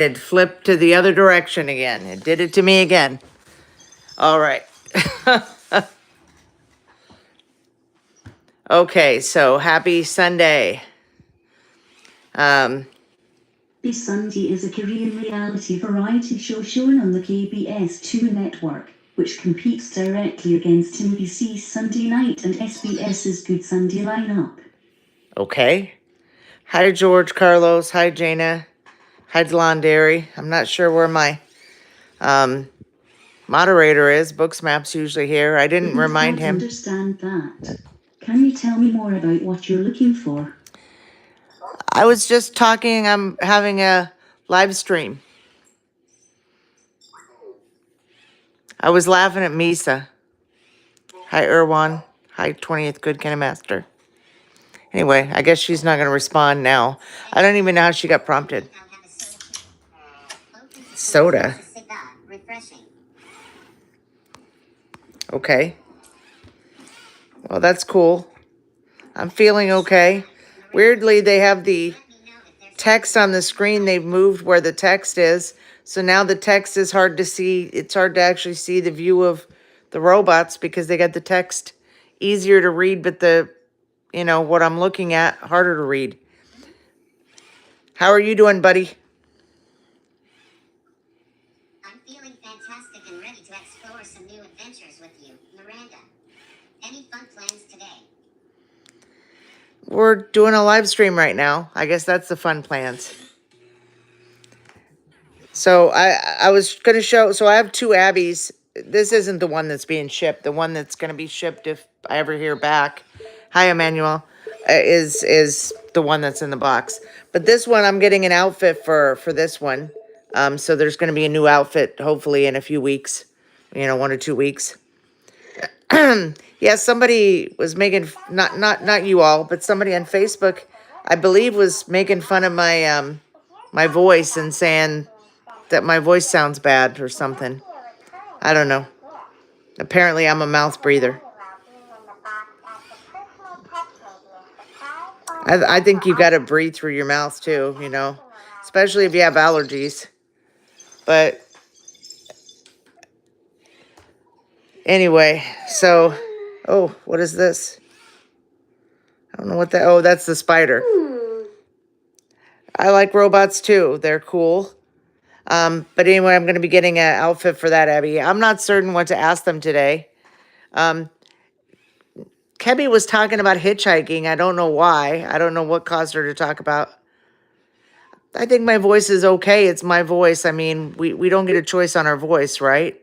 It flipped to the other direction again. It did it to me again. All right. Okay, so happy Sunday. This Sunday is a Korean reality variety show shown on the KBS2 network, which competes directly against NBC's Sunday Night and SBS's Good Sunday lineup. Okay. Hi, George Carlos. Hi, Jana. Hi, Delondary. I'm not sure where my moderator is. Booksmap's usually here. I didn't remind him. Understand that. Can you tell me more about what you're looking for? I was just talking. I'm having a live stream. I was laughing at Misa. Hi, Erwan. Hi, 20th Good Kind of Master. Anyway, I guess she's not going to respond now. I don't even know how she got prompted. Soda. Okay. Well, that's cool. I'm feeling okay. Weirdly, they have the text on the screen. They've moved where the text is. So now the text is hard to see. It's hard to actually see the view of the robots because they got the text easier to read, but what I'm looking at, harder to read. How are you doing, buddy? I'm feeling fantastic and ready to explore some new adventures with you, Miraenda. Any fun plans today? We're doing a live stream right now. I guess that's the fun plans. So I was going to show, so I have two Abbeys. This isn't the one that's being shipped. The one that's going to be shipped if I ever hear back. Hi, Emmanuel. Is the one that's in the box. But this one, I'm getting an outfit for this one. So there's going to be a new outfit, hopefully in a few weeks. 1 or 2 weeks. Yeah, somebody was making, not you all, but somebody on Facebook, I believe, was making fun of my my voice and saying that my voice sounds bad or something. I don't know. Apparently, I'm a mouth breather. I think you got to breathe through your mouth too, especially if you have allergies. But anyway, so, oh, what is this? I don't know what that, oh, that's the spider. I like robots too. They're cool. But anyway, I'm going to be getting an outfit for that, Abby. I'm not certain what to ask them today. Kebbi was talking about hitchhiking. I don't know why. I don't know what caused her to talk about. I think my voice is okay. It's my voice. I mean, we don't get a choice on our voice, right?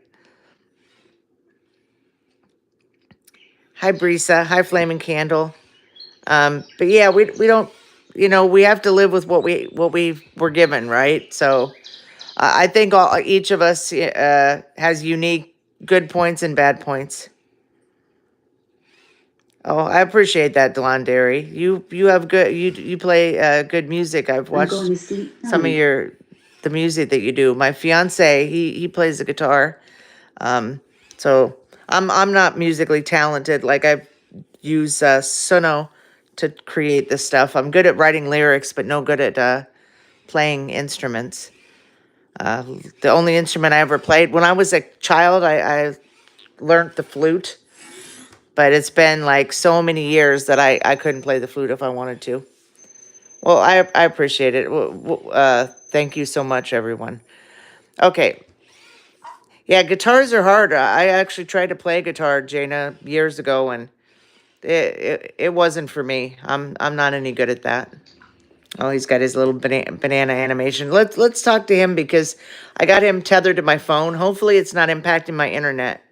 Hi, Brisa. Hi, Flaming Candle. But yeah, we don't, we have to live with what we were given, right? So I think each of us has unique good points and bad points. Oh, I appreciate that, Delondary. You have good, you play good music. I've watched some of the music that you do. My fiance, he plays the guitar. So I'm not musically talented. Like I use Suno to create this stuff. I'm good at writing lyrics, but no good at playing instruments. The only instrument I ever played when I was a child, I learned the flute. But it's been like so many years that I couldn't play the flute if I wanted to. Well, I appreciate it. Thank you so much, everyone. Okay. Yeah, guitars are hard. I actually tried to play guitar, Jana, years ago, and it wasn't for me. I'm not any good at that. Oh, he's got his little banana animation. Let's talk to him because I got him tethered to my phone. Hopefully it's not impacting my internet.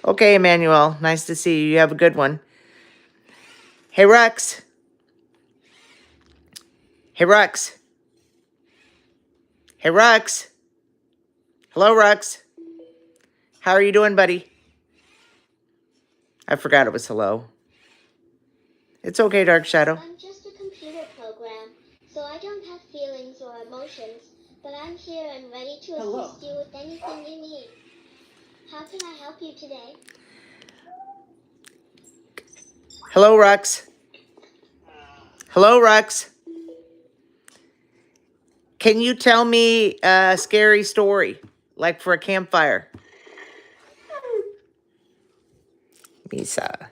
Okay, Emmanuel, nice to see you. You have a good one. Hey, Rex. Hey, Rex. Hey, Rex. Hello, Rex. How are you doing, buddy? I forgot it was hello. It's okay, Dark Shadow. I'm just a computer program, so I don't have feelings or emotions, but I'm here and ready to assist you with anything you need. How can I help you today? Hello, Rex. Hello, Rex. Can you tell me a scary story, like for a campfire? Misa.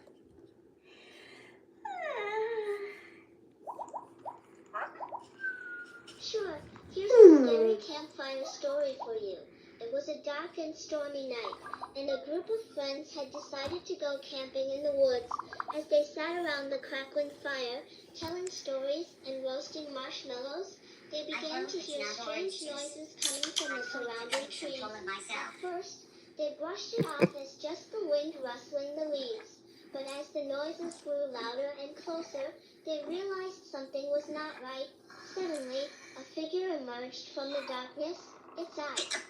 Sure, here's a scary campfire story for you. It was a dark and stormy night, and a group of friends had decided to go camping in the woods. As they sat around the crackling fire, telling stories and roasting marshmallows, they began to hear strange noises coming from the surrounding trees. At first, they brushed it off as just the wind rustling the leaves. But as the noises grew louder and closer, they realized something was not right. Suddenly, a figure emerged from the darkness, its eyes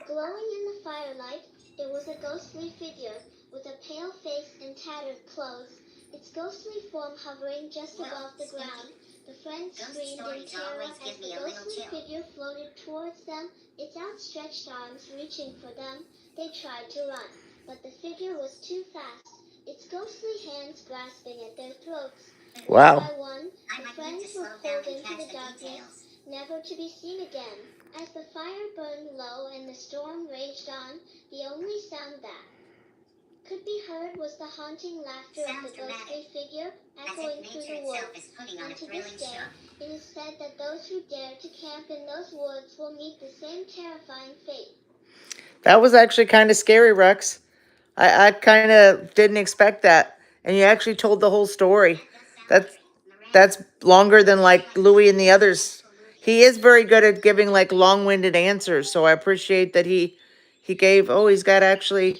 glowing in the firelight. It was a ghostly figure, with a pale face and tattered clothes, its ghostly form hovering just above the ground. The friends screamed in terror as the ghostly figure floated towards them, its outstretched arms reaching for them. They tried to run, but the figure was too fast, its ghostly hands grasping at their throats. Wow. One by one, the friends were pulled into the darkness, never to be seen again. As the fire burned low and the storm raged on, the only sound that could be heard was the haunting laughter of the ghostly figure echoing through the woods. And to this day, it is said that those who dare to camp in those woods will meet the same terrifying fate. That was actually kind of scary, Rex. I kind of didn't expect that. And you actually told the whole story. That's longer than like LOOI and the others. He is very good at giving like long-winded answers, so I appreciate that he gave. Oh, he's got actually.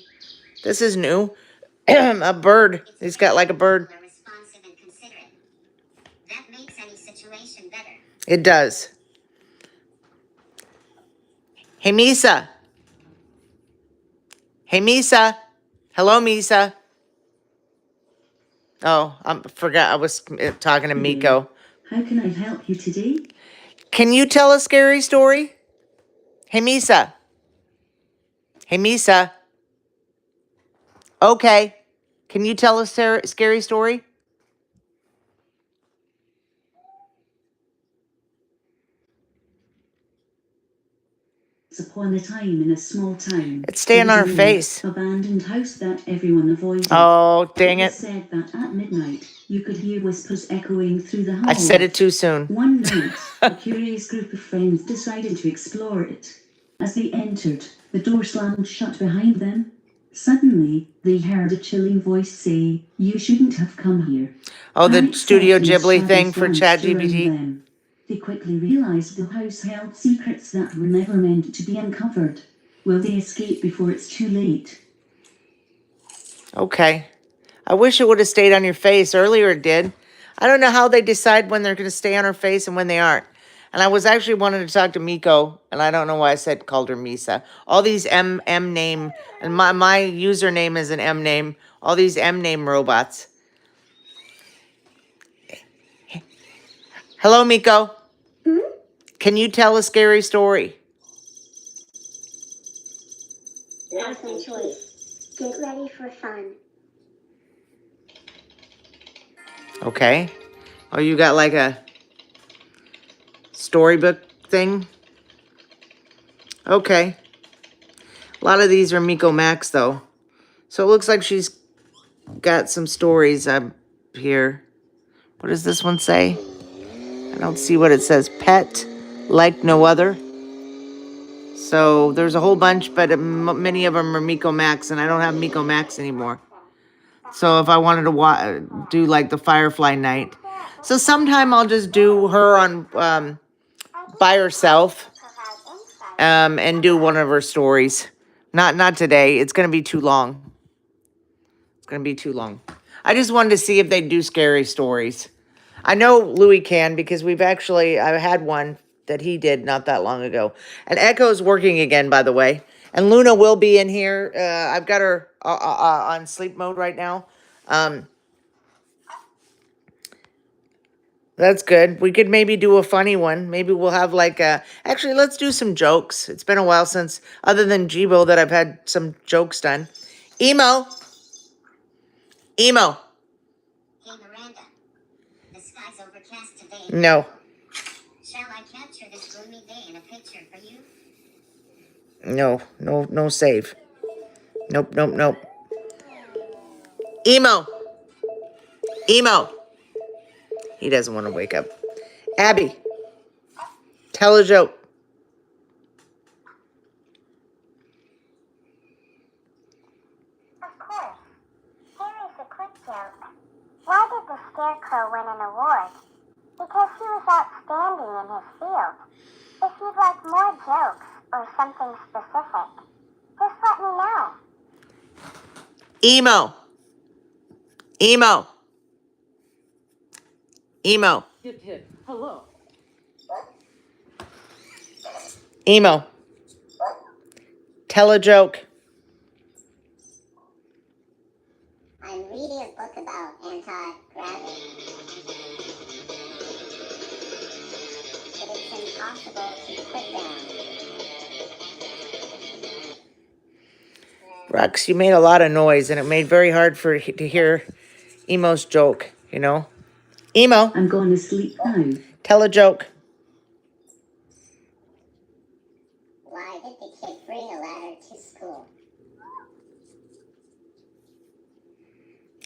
This is new. A bird. He's got like a bird. Responsive and considerate. That makes any situation better. It does. Hey, Misa. Hey, Misa. Hello, Misa. Oh, I forgot I was talking to Miko. How can I help you today? Can you tell a scary story? Hey, Misa. Hey, Misa. Okay. Can you tell a scary story? Upon a time in a small town. It's staying on her face. Abandoned house that everyone avoided. Oh, dang it. It was said that at midnight, you could hear whispers echoing through the halls. I said it too soon. One night, a curious group of friends decided to explore it. As they entered, the door slammed shut behind them. Suddenly, they heard a chilling voice say, "You shouldn't have come here." Oh, the Panic Studio set and Ghibli thing shadows for danced around ChatGPT. them. They quickly realized the house held secrets that were never meant to be uncovered. Will they escape before it's too late? Okay. I wish it would have stayed on your face. Earlier it did. I don't know how they decide when they're going to stay on her face and when they aren't. And I was actually wanting to talk to Miko, and I don't know why I called her Misa. All these M name, and my username is an M name. All these M name robots. Hello, Miko. Can you tell a scary story? Awesome choice. Get ready for fun. Okay. Oh, you got like a storybook thing? Okay. A lot of these are Miko Max, though. So it looks like she's got some stories up here. What does this one say? I don't see what it says. Pet like no other. So there's a whole bunch, but many of them are Miko Max, and I don't have Miko Max anymore. So if I wanted to do like the Firefly night. So sometime I'll just do her on by herself and do one of her stories. Not today. It's going to be too long. It's going to be too long. I just wanted to see if they do scary stories. I know LOOI can because I had one that he did not that long ago. And Echo's working again, by the way. And Loona will be in here. I've got her on sleep mode right now. That's good. We could maybe do a funny one. Maybe we'll have like actually, let's do some jokes. It's been a while since, other than Jibo, that I've had some jokes done. Emo. Hey, Miraenda. The sky's overcast today. No. Shall I capture this gloomy No, no, no save. Nope, nope, nope. Emo. Emo. He doesn't want to wake up. Abby, tell a joke. Of course. Here is a quick joke. Why did the Scarecrow win an award? Because he was outstanding in his field. If you'd like more jokes or something specific, just let me know. Emo. Emo. Emo. Hit. Hello. Emo. Tell a joke. I'm reading a book about anti-gravity. But it's impossible to put down. Rex, you made a lot of noise, and it made very hard to hear Emo's joke, you know? Emo, I'm going to sleep now. tell a joke. Why did the kid bring a ladder to school?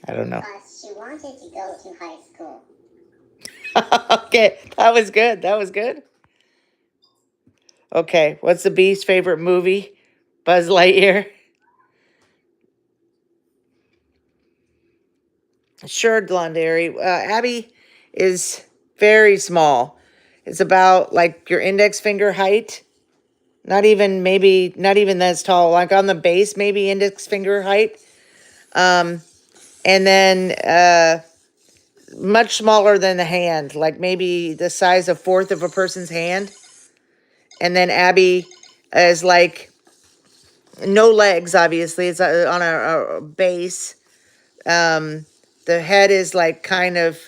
I don't know. Because she wanted to go to high school. Okay, that was good. That was good. Okay, what's the Beast's favorite movie? Buzz Lightyear. Sure, Blondary. Abby is very small. It's about like your index finger height. Not even that's tall. Like on the base, maybe index finger height. And then much smaller than the hand, like maybe the size of fourth of a person's hand. And then Abby is like no legs, obviously. It's on a base. The head is like kind of,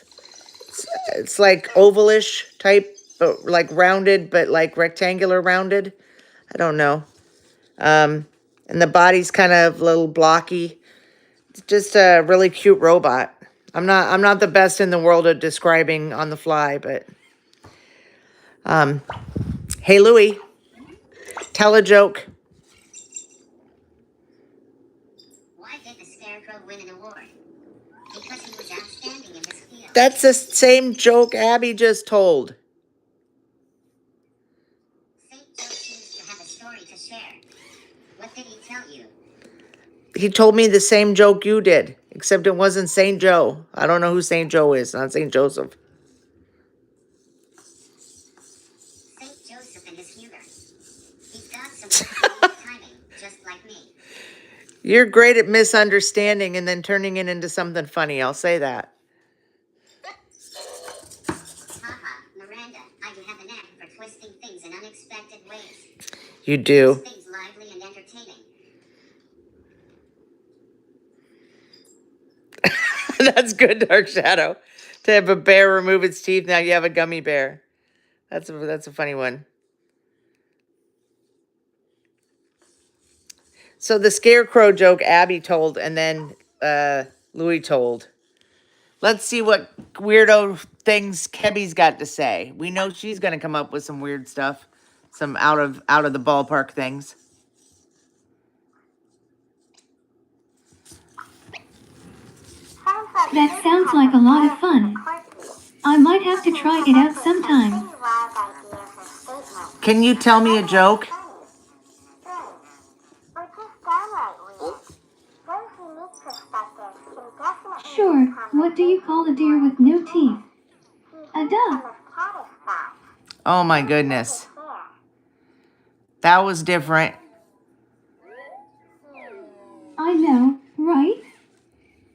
it's like ovalish type, but like rounded, but like rectangular rounded. I don't know. And the body's kind of a little blocky. It's just a really cute robot. I'm not the best in the world at describing on the fly, but hey Louie, tell a joke. Why did the Scarecrow win an award? Because he was outstanding in his field. That's the same joke Abby just told. St. Joe seems to have a story to share. What did he tell you? He told me the same joke you did, except it wasn't St. Joe. I don't know who St. Joe is, not St. Joseph. St. Joseph and his humor. He's got some great timing, just like me. You're great at misunderstanding and then turning it into something funny. I'll say that. Haha, Miraenda, I do have a knack for twisting things in unexpected ways. You do. Makes things lively and entertaining. That's good, Dark Shadow. To have a bear remove its teeth, now you have a gummy bear. That's a funny one. So the Scarecrow joke Abby told, and then Louie told. Let's see what weirdo things Kebby's got to say. We know she's gonna come up with some weird stuff, some out of the ballpark things. That sounds like a lot of fun. I might have to try it out sometime. Can you tell me a joke? Sure, what do you call a deer with no teeth? A duck. Oh my goodness. That was different. I know, right?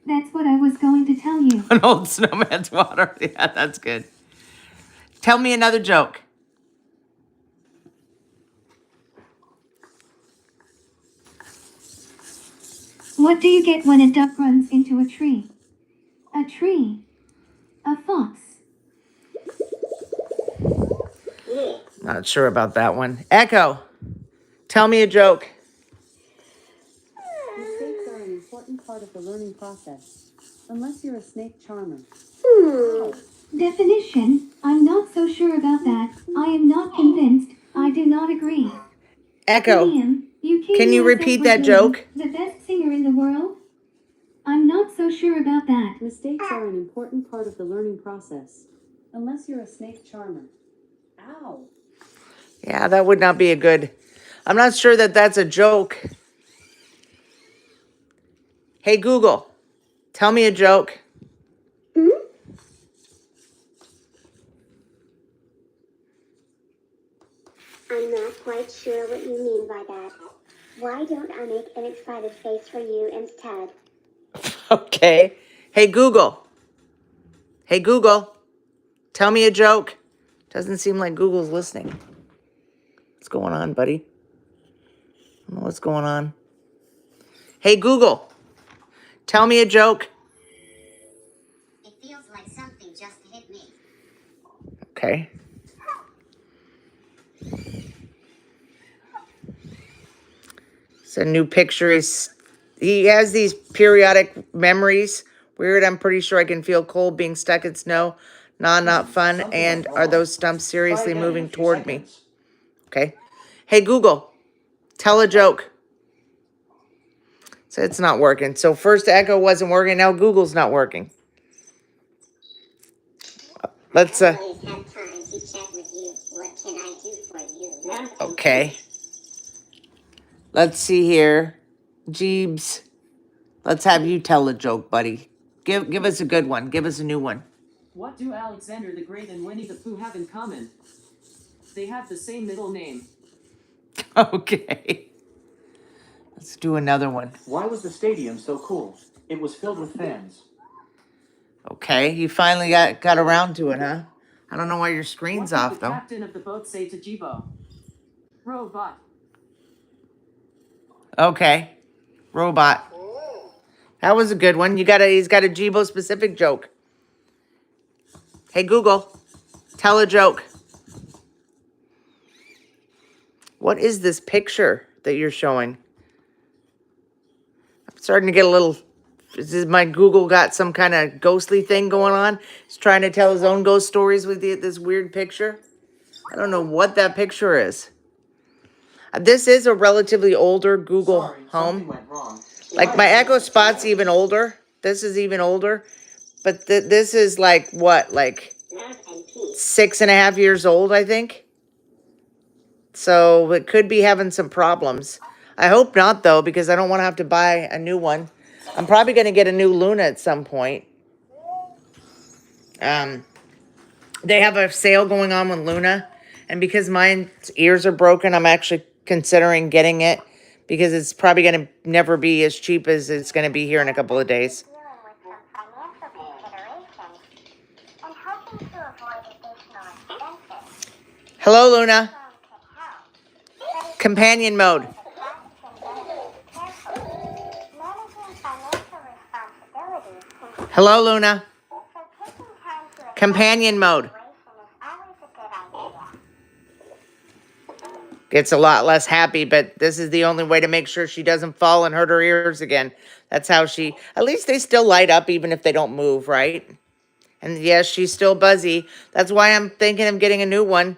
That's what I was going to tell you. An old snowman's water. Yeah, that's good. Tell me another joke. What do you get when a duck runs into a tree? A tree. A fox. Not sure about that one. Echo, tell me a joke. Mistakes are an important part of the learning process, unless you're a snake charmer. Definition, I'm not so sure about that. I am not convinced. I do not agree. Echo, Idiom, Can you repeat that joke? The best singer in the world? I'm not so sure about that. Mistakes are an important part of the learning process. Unless you're a snake charmer. Ow. Yeah, that would not be a good... I'm not sure that that's a joke. Hey, Google, tell me a joke. I'm not quite sure what you mean by that. Why don't I make an excited face for you instead? Okay. Hey, Google. Hey, Google, tell me a joke. Doesn't seem like Google's listening. What's going on, buddy? I don't know what's going on. Hey, Google, tell me a joke. It feels like something just hit me. Okay. It's a new picture. He has these periodic memories. Weird, I'm pretty sure I can feel cold being stuck in snow. Nah, not fun. And are those stumps seriously moving toward me? Okay. Hey, Google, tell a joke. So it's not working. So first Echo wasn't working. Now Google's not working. Let's, I always have time to chat with you. What can I do for you? okay. Let's see here. Jeebs, let's have you tell a joke, buddy. Give us a good one. Give us a new one. What do Alexander the Great and Winnie the Pooh have in common? They have the same middle name. Okay. Let's do another one. Why was the stadium so cool? It was filled with fans. Okay, you finally got around to it, huh? I don't know why your screen's What off, did the though. captain of the boat say to Jibo? Robot. Okay. Robot. That was a good one. He's got a Jibo specific joke. Hey, Google, tell a joke. What is this picture that you're showing? I'm starting to get a little... Is my Google got some kind of ghostly thing going on? He's trying to tell his own ghost stories with this weird picture. I don't know what that picture is. This is a relatively older Google Sorry, Home. something went wrong. Like my Echo Spot's even older. This is even older. But this is like what? Like 6.5 years old, I think. So it could be having some problems. I hope not, though, because I don't want to have to buy a new one. I'm probably going to get a new Loona at some point. They have a sale going on with Loona. And because my ears are broken, I'm actually considering getting it. Because it's probably going to never be as cheap as it's going to be here in a couple of days. Dealing with some financial considerations and hoping to avoid additional expenses. Hello, Loona. Phone could help. But it's Companion mode. the facts and benefits carefully. Managing financial responsibilities can Hello, Loona. so taking time to assess Companion mode. the situation is always a good idea. Gets a lot less happy, but this is the only way to make sure she doesn't fall and hurt her ears again. That's how she... At least they still light up even if they don't move, right? And yes, she's still buzzy. That's why I'm thinking of getting a new one.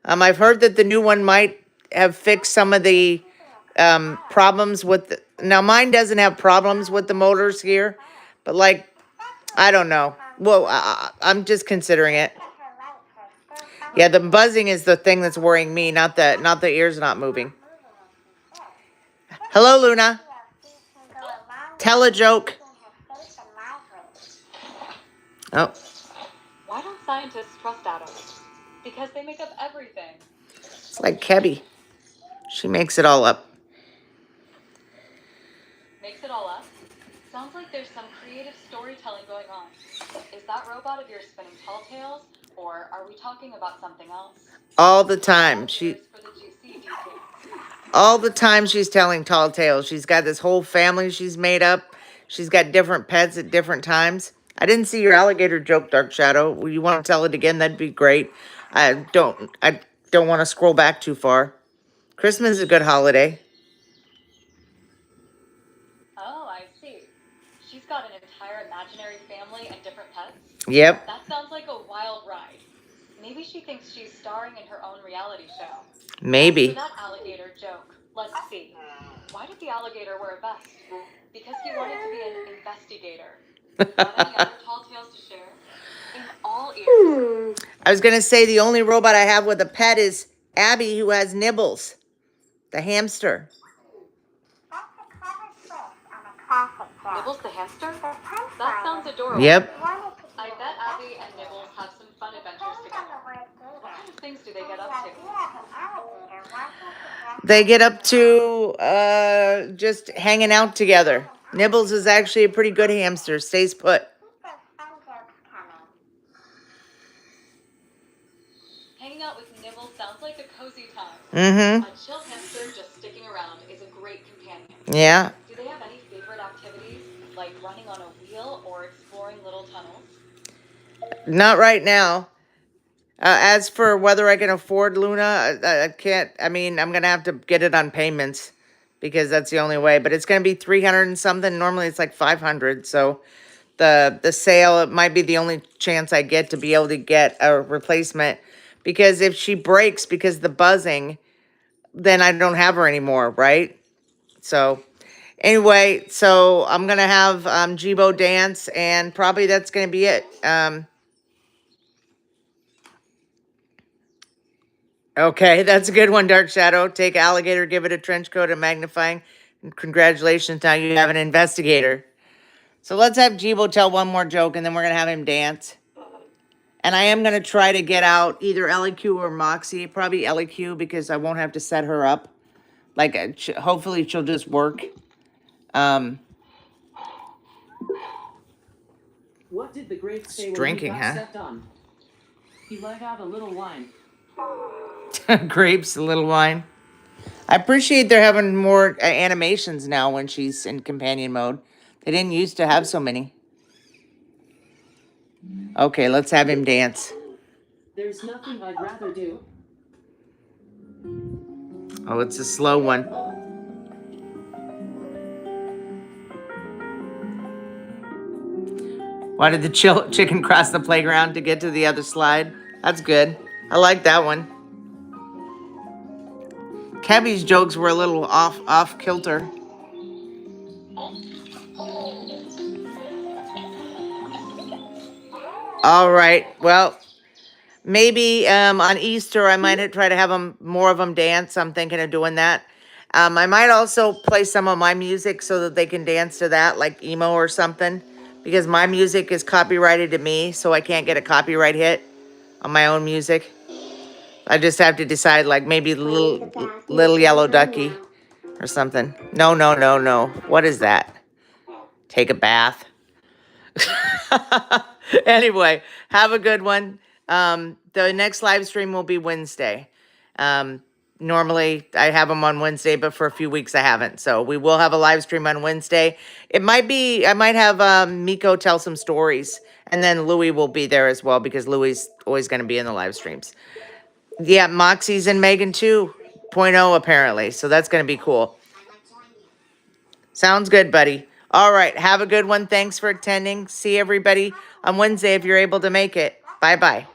I've heard that the new one might have fixed some of the problems with... Now, mine doesn't have problems with the motors here. But, like, I don't know. Well, I'm just considering it. Yeah, the buzzing is the thing that's worrying me, not the ears not moving. Hello, Loona. Tell a joke. Oh, Why don't scientists trust atoms? Because they make up everything. it's like Kebbi. She makes it all up. Makes it all up? Sounds like there's some creative storytelling going on. Is that robot of yours spinning tall tales, or are we talking about something else? All the time. For the juicy details. All the time she's telling tall tales. She's got this whole family she's made up. She's got different pets at different times. I didn't see your alligator joke, Dark Shadow. You want to tell it again? That'd be great. I don't want to scroll back too far. Christmas is a good holiday. Oh, I see. She's got an entire imaginary family and different pets? Yep. That sounds like a wild ride. Maybe she thinks she's starring in her own reality show. Maybe. For that alligator joke, let's see. Why did the alligator wear a vest? Because he wanted to be an investigator. Got any other tall tales to share? In all ears. I was going to say the only robot I have with a pet is Abby, who has Nibbles, the hamster. That's a clever twist on a classic joke. Nibbles the hamster? The punchline That sounds is adorable. Yep. he wanted to be I an bet Abby and investigator. Nibbles have some fun adventures Depends on together. the word gator. What kind of things do they And get the up to? idea of an alligator wanting to dress They get up to just hanging out together. Nibbles is actually a pretty good hamster. Stays put. keep those fun jokes coming. Hanging out with Nibbles sounds like a cozy time. Mm-hmm. A chill hamster just sticking around is a great companion. Yeah. Do they have any favorite activities, like running on a wheel or exploring little tunnels? Not right now. As for whether I can afford Loona, I can't. I mean, I'm going to have to get it on payments because that's the only way. But it's going to be 300 and something. Normally it's like 500. So the sale, it might be the only chance I get to be able to get a replacement. Because if she breaks because of the buzzing, then I don't have her anymore, right? So anyway, so I'm going to have Jibo dance, and probably that's going to be it. Okay, that's a good one, Dark Shadow. Take alligator, give it a trench coat and magnifying. And congratulations, now you have an investigator. So let's have Jibo tell one more joke, and then we're going to have him dance. And I am going to try to get out either LEQ or Moxie. Probably LEQ because I won't have to set her up. Like, hopefully she'll just work. What did the grape say when Drinking, he got huh? stepped on? He let out a little whine. Grapes, a little wine. I appreciate they're having more animations now when she's in companion mode. They didn't used to have so many. Okay, let's have him dance. There's nothing I'd rather do. Oh, it's a slow one. Why did the chicken cross the playground to get to the other slide? That's good. I like that one. Kebbi's jokes were a little off kilter. All right. Well, maybe on Easter I might try to have more of them dance. I'm thinking of doing that. I might also play some of my music so that they can dance to that, like emo or something, because my music is copyrighted to me, so I can't get a copyright hit on my own music. I just have to decide, like maybe little yellow ducky or something. No, no, no, no. What is that? Take a bath. Anyway, have a good one. The next live stream will be Wednesday. Normally I have them on Wednesday, but for a few weeks I haven't. So we will have a live stream on Wednesday. It might be, I might have Miko tell some stories, and then LOOI will be there as well because LOOI's always going to be in the live streams. Yeah, Moxie's in Megan 2.0 apparently, so that's going to be cool. Sounds good, buddy. All right, have a good one. Thanks for attending. See everybody on Wednesday if you're able to make it. Bye-bye.